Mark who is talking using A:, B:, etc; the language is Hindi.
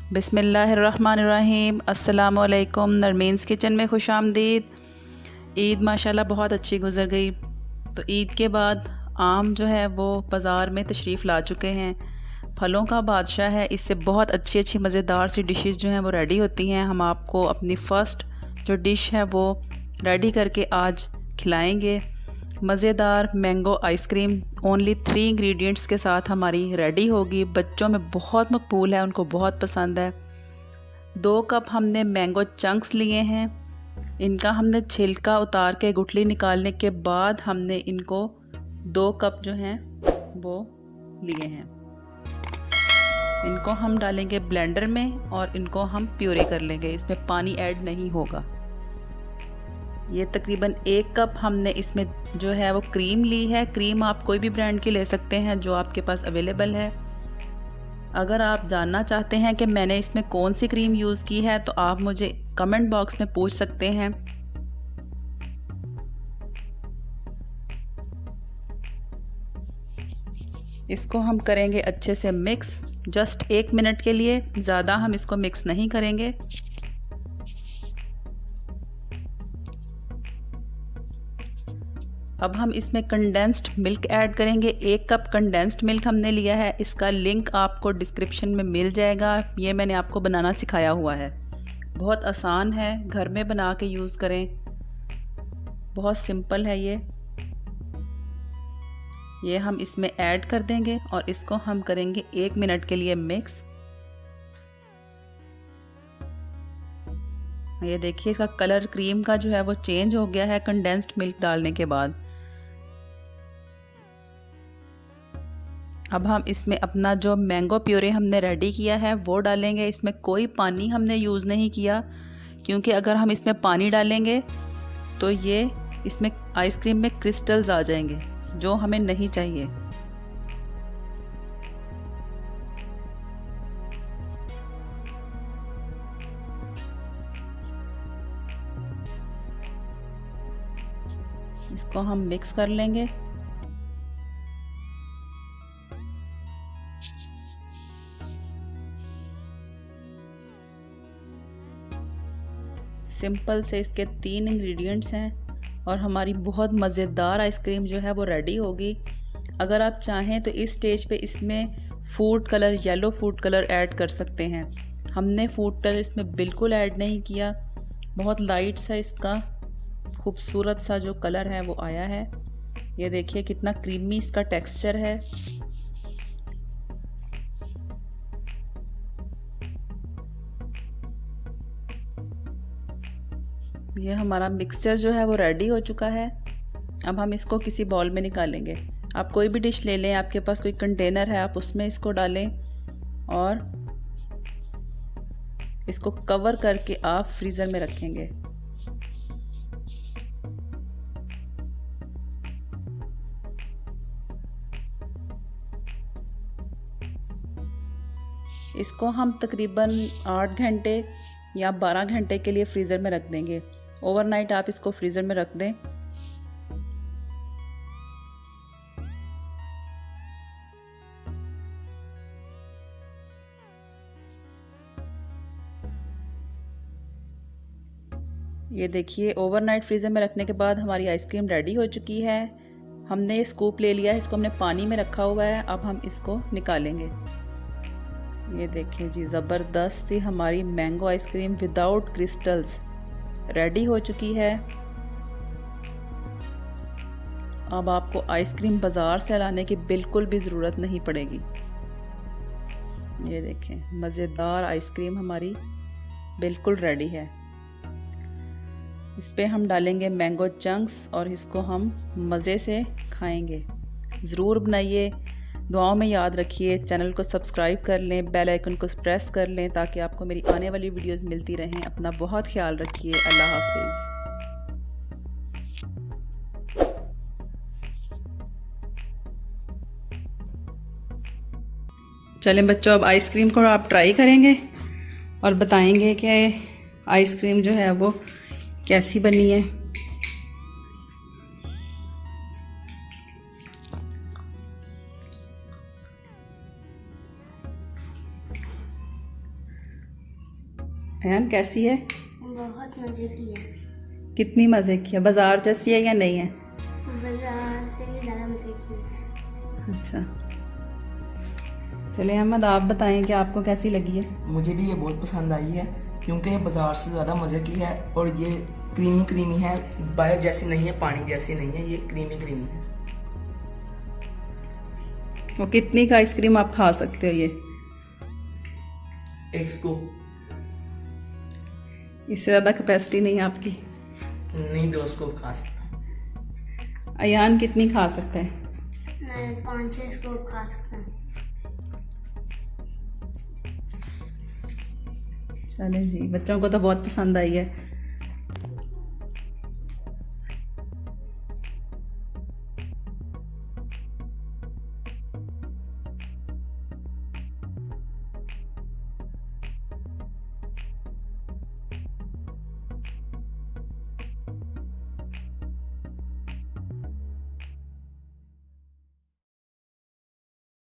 A: बिस्मिल्लाहिर्रहमानिर्रहीम। अस्सलामु अलैकुम। नरमीन्स किचन में खुश आमदीद। ईद माशाल्लाह बहुत अच्छी गुज़र गई। तो ईद के बाद आम जो है वो बाज़ार में तशरीफ़ ला चुके हैं। फलों का बादशाह है, इससे बहुत अच्छी अच्छी मज़ेदार सी डिशेस जो हैं वो रेडी होती हैं। हम आपको अपनी फ़र्स्ट जो डिश है वो रेडी करके आज खिलाएँगे। मज़ेदार मैंगो आइसक्रीम ओनली 3 इंग्रेडिएंट्स के साथ हमारी रेडी होगी। बच्चों में बहुत मकबूल है, उनको बहुत पसंद है। 2 कप हमने मैंगो चंक्स लिए हैं। इनका हमने छिलका उतार के गुठली निकालने के बाद हमने इनको 2 कप जो हैं वो लिए हैं। इनको हम डालेंगे ब्लेंडर में और इनको हम प्यूरी कर लेंगे। इसमें पानी ऐड नहीं होगा। ये तकरीबन 1 कप हमने इसमें जो है वो क्रीम ली है। क्रीम आप कोई भी ब्रांड की ले सकते हैं जो आपके पास अवेलेबल है। अगर आप जानना चाहते हैं कि मैंने इसमें कौन सी क्रीम यूज़ की है तो आप मुझे कमेंट बॉक्स में पूछ सकते हैं। इसको हम करेंगे अच्छे से मिक्स, जस्ट 1 मिनट के लिए, ज़्यादा हम इसको मिक्स नहीं करेंगे। अब हम इसमें कंडेंस्ड मिल्क ऐड करेंगे। 1 कप कंडेंस्ड मिल्क हमने लिया है। इसका लिंक आपको डिस्क्रिप्शन में मिल जाएगा। ये मैंने आपको बनाना सिखाया हुआ है। बहुत आसान है, घर में बना के यूज़ करें। बहुत सिंपल है ये हम इसमें ऐड कर देंगे और इसको हम करेंगे 1 मिनट के लिए मिक्स। ये देखिए इसका कलर क्रीम का जो है वो चेंज हो गया है कंडेंस्ड मिल्क डालने के बाद। अब हम इसमें अपना जो मैंगो प्यूरी हमने रेडी किया है वो डालेंगे। इसमें कोई पानी हमने यूज़ नहीं किया, क्योंकि अगर हम इसमें पानी डालेंगे तो ये इसमें आइसक्रीम में क्रिस्टल्स आ जाएंगे जो हमें नहीं चाहिए। इसको हम मिक्स कर लेंगे। सिंपल से इसके 3 इंग्रेडिएंट्स हैं और हमारी बहुत मज़ेदार आइसक्रीम जो है वो रेडी होगी। अगर आप चाहें तो इस स्टेज पे इसमें food colour, yellow food colour add कर सकते हैं। हमने फूड कलर इसमें बिल्कुल ऐड नहीं किया। बहुत लाइट सा इसका खूबसूरत सा जो कलर है वो आया है। ये देखिए कितना क्रीमी इसका टेक्सचर है। ये हमारा मिक्सचर जो है वो रेडी हो चुका है। अब हम इसको किसी बाउल में निकालेंगे। आप कोई भी डिश ले लें, आपके पास कोई कंटेनर है आप उसमें इसको डालें और इसको कवर करके आप फ्रीज़र में रखेंगे। इसको हम तकरीबन 8 घंटे या 12 घंटे के लिए फ्रीज़र में रख देंगे। ओवरनाइट आप इसको फ्रीज़र में रख दें। ये देखिए ओवरनाइट फ्रीज़र में रखने के बाद हमारी आइसक्रीम रेडी हो चुकी है। हमने ये स्कूप ले लिया है, इसको हमने पानी में रखा हुआ है। अब हम इसको निकालेंगे। ये देखिए जी, ज़बरदस्त सी हमारी mango ice cream without crystals ready हो चुकी है। अब आपको आइसक्रीम बाज़ार से लाने की बिल्कुल भी ज़रूरत नहीं पड़ेगी। ये देखें मज़ेदार आइसक्रीम हमारी बिल्कुल रेडी है। इस पे हम डालेंगे मैंगो चंक्स और इसको हम मज़े से खाएंगे। ज़रूर बनाइए, दुआओं में याद रखिए। चैनल को सब्सक्राइब कर लें, बेल आइकन को प्रेस कर लें ताकि आपको मेरी आने वाली वीडियोस मिलती रहें। अपना बहुत ख्याल रखिए। अल्लाह हाफिज़। चलें बच्चों, अब आइसक्रीम को आप ट्राई करेंगे और बताएंगे कि आइसक्रीम जो है वो कैसी बनी है। अयान कैसी है?
B: बहुत मज़े की है।
A: कितनी मज़े की है? बाज़ार जैसी है या नहीं है?
B: बाजार से भी ज़्यादा मज़े की है।
A: अच्छा, चलिए अहमद आप बताएं कि आपको कैसी लगी है?
C: मुझे भी ये बहुत पसंद आई है क्योंकि ये बाज़ार से ज़्यादा मज़े की है और ये क्रीमी क्रीमी है, बाहर जैसी नहीं है, पानी जैसी नहीं है, ये क्रीमी क्रीमी है।
A: और कितनी का आइसक्रीम आप खा सकते हो ये?
C: एक स्कूप।
A: इससे ज़्यादा कैपेसिटी नहीं है आपकी?
C: नहीं, 2 स्कूप खा सकता।
A: अयान कितनी खा सकता है?
B: मैं 5-6 स्कूप खा सकता हूँ।
A: चले जी, बच्चों को तो बहुत पसंद आई है।